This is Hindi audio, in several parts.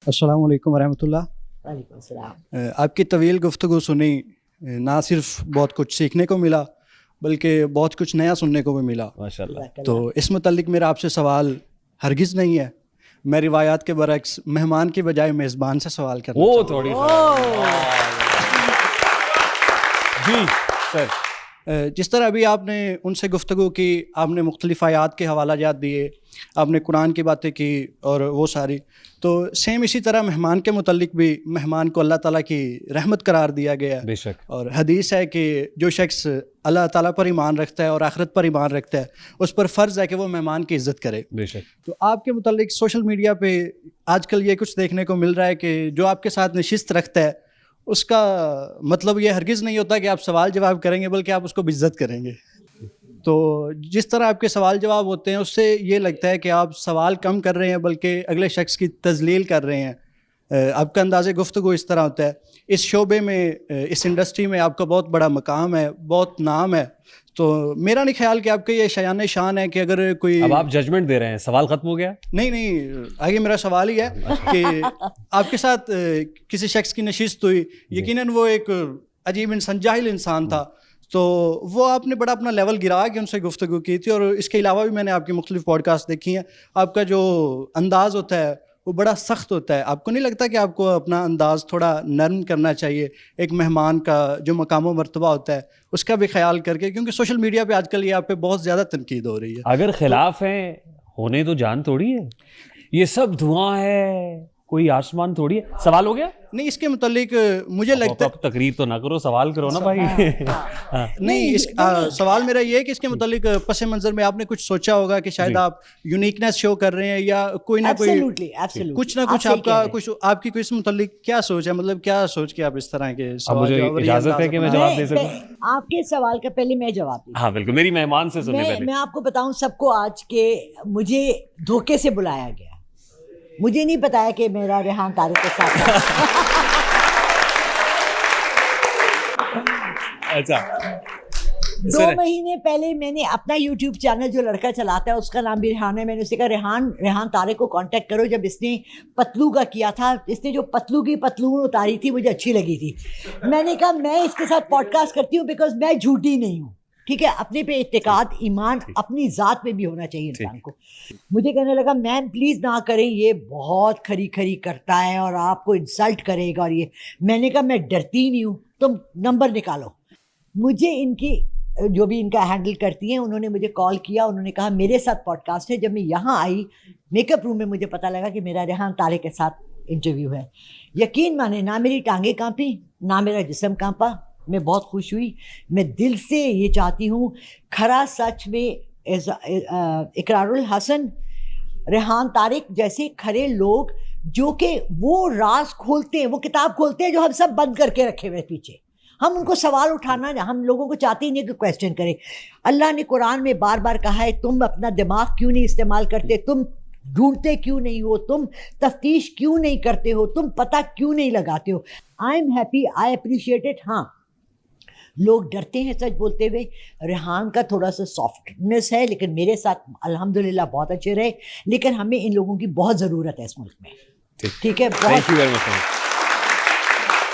अस्सलाम वालेकुम वरहमतुल्लाह। वालेकुम सलाम। आपकी तवील गुफ्तगू सुनी, ना सिर्फ बहुत कुछ सीखने को मिला बल्कि बहुत कुछ नया सुनने को भी मिला। माशाल्लाह। तो इस मुतल्लिक मेरा आपसे सवाल हरगिज़ नहीं है, मैं रिवायात के बरक्स मेहमान की बजाय मेज़बान से सवाल करना वो चाहूँगा। थोड़ी जी सर। जिस तरह अभी आपने उनसे गुफ्तगू की, आपने मुख्तलिफ़ आयात के हवाला जात दिए, आपने कुरान की बातें की और वो सारी, तो सेम इसी तरह मेहमान के मुतल्लिक भी मेहमान को अल्लाह ताला की रहमत करार दिया गया। बेशक। और हदीस है कि जो शख्स अल्लाह ताला पर ईमान रखता है और आखिरत पर ईमान रखता है, उस पर फ़र्ज़ है कि वो मेहमान की इज़्ज़त करे। बेशक। तो आपके मुतल्लिक सोशल मीडिया पे आजकल ये कुछ देखने को मिल रहा है कि जो आपके साथ नशिस्त रखता है उसका मतलब ये हरगिज़ नहीं होता कि आप सवाल जवाब करेंगे, बल्कि आप उसको बेइज्जत करेंगे। तो जिस तरह आपके सवाल जवाब होते हैं उससे ये लगता है कि आप सवाल कम कर रहे हैं बल्कि अगले शख्स की तज़लील कर रहे हैं। आपका अंदाज़े गुफ्तगू इस तरह होता है। इस शोबे में, इस इंडस्ट्री में आपका बहुत बड़ा मकाम है, बहुत नाम है। तो मेरा नहीं ख्याल कि आपके ये शान शान है कि अगर कोई... अब आप जजमेंट दे रहे हैं, सवाल खत्म हो गया? नहीं, आगे मेरा सवाल ही है कि आपके साथ किसी शख्स की नशिस्त हुई, यकीनन वो एक अजीब इंसान, जाहिल इंसान था, तो वो आपने बड़ा अपना लेवल गिरा के उनसे गुफ्तगू की थी। और इसके अलावा भी मैंने आपकी मुख्तलिफ पॉडकास्ट देखी हैं, आपका जो अंदाज़ होता है वो बड़ा सख्त होता है। आपको नहीं लगता कि आपको अपना अंदाज़ थोड़ा नरम करना चाहिए, एक मेहमान का जो मकाम व मर्तबा होता है उसका भी ख्याल करके, क्योंकि सोशल मीडिया पे आजकल ये आप पे बहुत ज़्यादा तनकीद हो रही है। अगर खिलाफ हैं होने तो जान थोड़ी है, ये सब धुआं है, कोई आसमान थोड़ी है। सवाल हो गया? नहीं, इसके मुतालिक मुझे लगता है... तकरीर तो ना करो, सवाल करो ना भाई। नहीं, सवाल मेरा ये है कि इसके मुतालिक पस मंज़र में आपने कुछ सोचा होगा कि शायद आप यूनिकनेस शो कर रहे हैं या कोई ना कोई कुछ ना कुछ आपका कुछ आपकी कोई इस मुतालिक क्या सोच है, मतलब क्या सोच के आप इस तरह के अब मुझे इजाजत है कि मैं जवाब दे सकूं? आपके सवाल का पहले मैं जवाब दूं। हाँ बिल्कुल, मेरी मेहमान से सुनिए पहले। मैं आपको बताऊं, सबको आज के मुझे धोखे से बुलाया गया, मुझे नहीं बताया कि मेरा रेहान तारिक के साथ अच्छा। 2 महीने पहले मैंने अपना YouTube चैनल, जो लड़का चलाता है उसका नाम भी रेहान है, मैंने उससे कहा रेहान तारिक को कांटेक्ट करो। जब इसने पतलू का किया था, इसने जो पतलू की पतलून उतारी थी मुझे अच्छी लगी थी। मैंने कहा मैं इसके साथ पॉडकास्ट करती हूँ बिकॉज मैं झूठी नहीं हूँ, ठीक है। अपने पे इत्तेकाद, ईमान अपनी ज़ात पे भी होना चाहिए इंसान को। मुझे कहने लगा मैम प्लीज़ ना करें, ये बहुत खरी खरी करता है और आपको इंसल्ट करेगा और ये। मैंने कहा मैं डरती नहीं हूँ, तुम नंबर निकालो। मुझे इनकी जो भी इनका हैंडल करती हैं उन्होंने मुझे कॉल किया, उन्होंने कहा मेरे साथ पॉडकास्ट है। जब मैं यहाँ आई मेकअप रूम में मुझे पता लगा कि मेरा रेहान तारिक के साथ इंटरव्यू है। यकीन माने ना मेरी टांगें कांपी ना मेरा जिस्म कांपा, मैं बहुत खुश हुई। मैं दिल से ये चाहती हूँ, खरा सच में इकरारुल हसन, रेहान तारिक जैसे खरे लोग जो कि वो राज खोलते हैं, वो किताब खोलते हैं जो हम सब बंद करके रखे हुए पीछे। हम उनको सवाल उठाना, हम लोगों को चाहते ही नहीं कि क्वेश्चन करें। अल्लाह ने कुरान में बार बार कहा है तुम अपना दिमाग क्यों नहीं इस्तेमाल करते, तुम ढूंढते क्यों नहीं हो, तुम तफ्तीश क्यों नहीं करते हो, तुम पता क्यों नहीं लगाते हो। आई am happy, I appreciate it. हाँ, लोग डरते हैं सच बोलते हुए। रेहान का थोड़ा सा सॉफ्टनेस है, लेकिन मेरे साथ अल्हम्दुलिल्लाह बहुत अच्छे रहे। लेकिन हमें इन लोगों की बहुत ज़रूरत है इस मुल्क में, ठीक है। Thank you very much,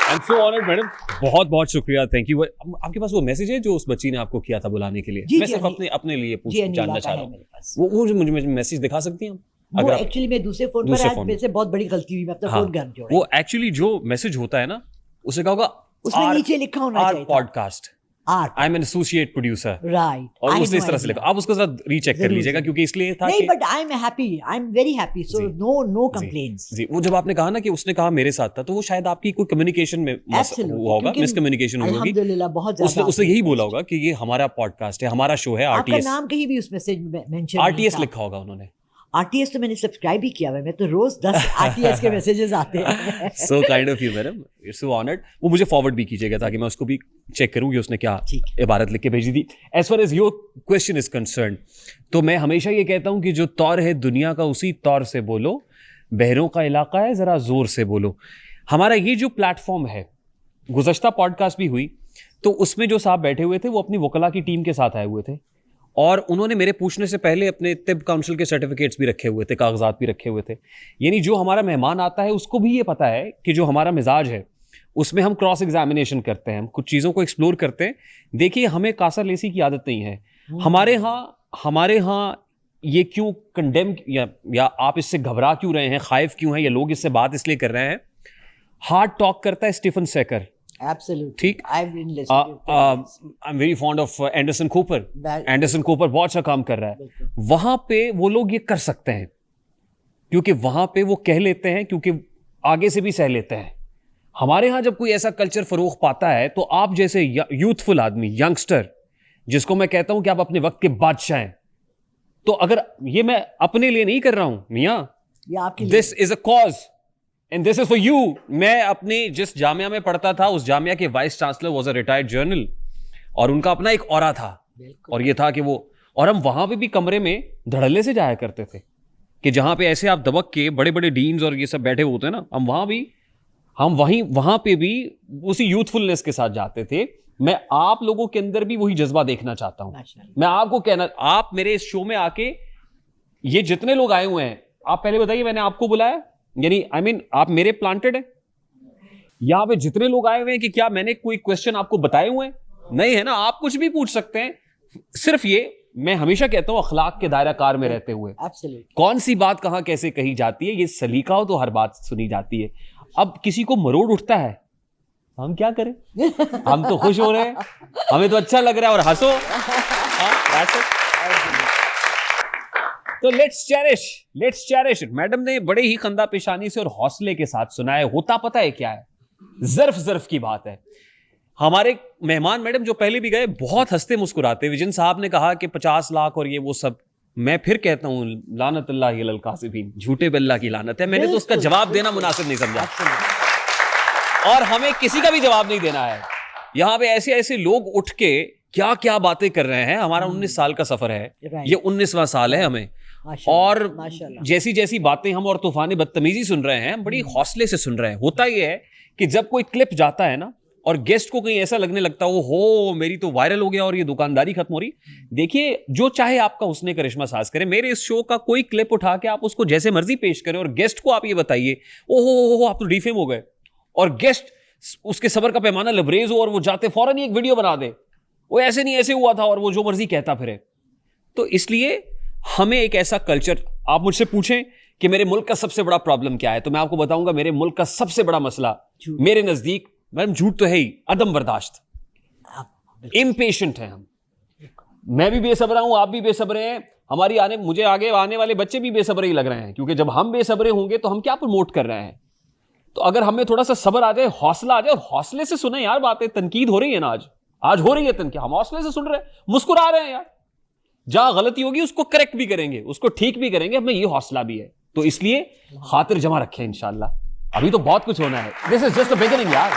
I am so honoured madam, बहुत बहुत शुक्रिया, थैंक यू। आपके पास वो मैसेज है जो उस बच्ची ने आपको किया था बुलाने के लिए? मैं सिर्फ अपने लिए जानना चाह रहा हूँ, वो मुझे मैसेज दिखा सकती हैं? वो एक्चुअली मैं दूसरे फोन पर, आज मेरे से बहुत बड़ी गलती हुई, मैं अपना फोन घर जोड़ा। वो एक्चुअली जो मैसेज होता है ना, उसे क्या होगा, उसमें नीचे लिखा होना चाहिए podcast, I am an associate producer, right, और उसने इस तरह से लिखा। आप उसको जरा रीचेक कर लीजिएगा, क्योंकि इसलिए था नहीं, but I am happy, I am very happy, so no complaints. जी, वो जब आपने कहा ना कि उसने कहा मेरे साथ था, तो वो शायद आपकी कोई कम्युनिकेशन में हुआ होगा, मिसकम्युनिकेशन हुई होगी। अल्हम्दुलिल्लाह बहुत ज्यादा उसने यही बोला होगा कि ये हमारा पॉडकास्ट है, हमारा शो है, आरटीएस। आपका नाम कहीं भी उस मैसेज में मेंशन आरटीएस लिखा होगा उन्होंने। आरटीएस तो मैंने सब्सक्राइब ही किया हुआ है, मैं तो रोज 10 आरटीएस के मैसेजेस आते हैं। So kind of you madam, it's so honoured. वो मुझे फॉरवर्ड भी कीजिएगा ताकि मैं उसको भी चेक करूं कि उसने क्या इबारत लिख के भेजी थी। As far as your question is concern, तो मैं हमेशा ये कहता हूं कि जो तौर है दुनिया का उसी तौर से बोलो, बहरों का इलाका है जरा जोर से बोलो। हमारा ये जो प्लेटफॉर्म है, गुज़श्ता पॉडकास्ट भी हुई तो उसमें जो साहब बैठे हुए थे वो अपनी वकला की टीम के साथ आए हुए थे, और उन्होंने मेरे पूछने से पहले अपने तिब काउंसिल के सर्टिफिकेट्स भी रखे हुए थे, कागजात भी रखे हुए थे। यानी जो हमारा मेहमान आता है उसको भी ये पता है कि जो हमारा मिजाज है उसमें हम क्रॉस एग्जामिनेशन करते हैं, हम कुछ चीज़ों को एक्सप्लोर करते हैं। देखिए, हमें कासर लेसी की आदत नहीं है। हमारे यहाँ ये क्यों कंडेम या आप इससे घबरा क्यों रहे हैं, खाइफ क्यों हैं, या लोग इससे बात इसलिए कर रहे हैं? हार्ड टॉक करता है स्टीफन सेकर, Absolutely. ठीक। I've been listening to I am very fond of Anderson Cooper. Anderson Cooper बहुत अच्छा काम कर रहा है। वहां पे वो लोग ये कर सकते हैं क्योंकि वहां पे वो कह लेते हैं, क्योंकि आगे से भी सह लेते हैं। हमारे यहां जब कोई ऐसा कल्चर फरोग पाता है तो आप जैसे यूथफुल आदमी, यंगस्टर, जिसको मैं कहता हूं कि आप अपने वक्त के बादशाह हैं, तो अगर ये मैं अपने लिए नहीं कर रहा हूं मियां, this is a cause and this is for you. मैं अपनी जिस जामिया में पढ़ता था उस जामिया के vice chancellor was a retired journal, और उनका अपना एक ऑरा था, और ये था कि वो, और हम वहां पे भी कमरे में धड़ल्ले से जाया करते थे कि जहां पे ऐसे आप दबक के बड़े बड़े डीन्स और ये सब बैठे होते हैं ना, हम वहां पे भी उसी यूथफुलनेस के साथ जाते थे। मैं आप लोगों के अंदर भी वही जज्बा देखना चाहता हूं। मैं आपको कहना, आप मेरे इस शो में आके, ये जितने लोग आए हुए हैं, आप पहले बताइए मैंने आपको बुलाया? यानी I mean, आप मेरे प्लांटेड हैं? यहां पे जितने लोग आए हुए हैं कि क्या मैंने कोई क्वेश्चन आपको बताए हुए हैं? नहीं है ना। आप कुछ भी पूछ सकते हैं। सिर्फ ये मैं हमेशा कहता हूं, अखलाक के दायरा कार में रहते हुए कौन सी बात कहां कैसे कही जाती है, ये सलीका हो तो हर बात सुनी जाती है। अब किसी को मरोड़ उठता है, हम क्या करें? हम तो खुश हो रहे हैं, हमें तो अच्छा लग रहा है, और हंसो। तो लेट्स चेरिश। मैडम ने बड़े ही खंदा पेशानी से और हौसले के साथ सुनाया। होता पता है क्या है? ज़र्फ की बात है। हमारे मेहमान मैडम जो पहले भी गए, बहुत हंसते मुस्कुराते। विजन साहब ने कहा कि 50 लाख और ये वो सब। मैं फिर कहता हूं, लानतुल्लाहि अलल काज़िबीन, झूठे पे अल्लाह की लानत है। मैंने तो उसका जवाब देना मुनासिब नहीं समझा, और हमें किसी का भी जवाब नहीं देना है। यहां पे ऐसे ऐसे लोग उठ के क्या क्या बातें कर रहे हैं। हमारा 19 साल का सफर है, ये 19वां साल है हमें, और जैसी जैसी बातें हम और तूफानी बदतमीजी सुन रहे हैं, बड़ी हौसले से सुन रहे हैं। होता यह है कि जब कोई क्लिप जाता है ना, और गेस्ट को कहीं ऐसा लगने लगता हो मेरी तो वायरल हो गया और ये दुकानदारी खत्म हो रही। देखिए, जो चाहे आपका उसने करिश्मा साज करे, मेरे इस शो का कोई क्लिप उठा के आप उसको जैसे मर्जी पेश करें, और गेस्ट को आप ये बताइए ओहो आप तो डिफेम हो गए, और गेस्ट उसके सबर का पैमाना लबरेज हो और वो जाते फौरन ही एक वीडियो बना दे, वो ऐसे नहीं ऐसे हुआ था, और वो जो मर्जी कहता फिरे। तो इसलिए हमें एक ऐसा कल्चर, आप मुझसे पूछें कि मेरे मुल्क का सबसे बड़ा प्रॉब्लम क्या है, तो मैं आपको बताऊंगा मेरे मुल्क का सबसे बड़ा मसला मेरे नजदीक, मैडम झूठ तो है ही, अदम बर्दाश्त। इम्पेशेंट है हम। मैं भी बेसब्र हूं, आप भी बेसब्रे हैं, मुझे आगे आने वाले बच्चे भी बेसब्रे ही लग रहे हैं, क्योंकि जब हम बेसब्रे होंगे तो हम क्या प्रमोट कर रहे हैं। तो अगर हमें थोड़ा सा सब्र आ जाए, हौसला आ जाए, और हौसले से सुने यार बातें। तनकीद हो रही है ना, आज हो रही है तनकीद, हम हौसले से सुन रहे हैं, मुस्कुरा रहे हैं यार। जहां गलती होगी उसको करेक्ट भी करेंगे, उसको ठीक भी करेंगे, हमें ये हौसला भी है। तो इसलिए खातिर जमा रखें इंशाल्लाह। अभी तो बहुत कुछ होना है। This is just the beginning यार।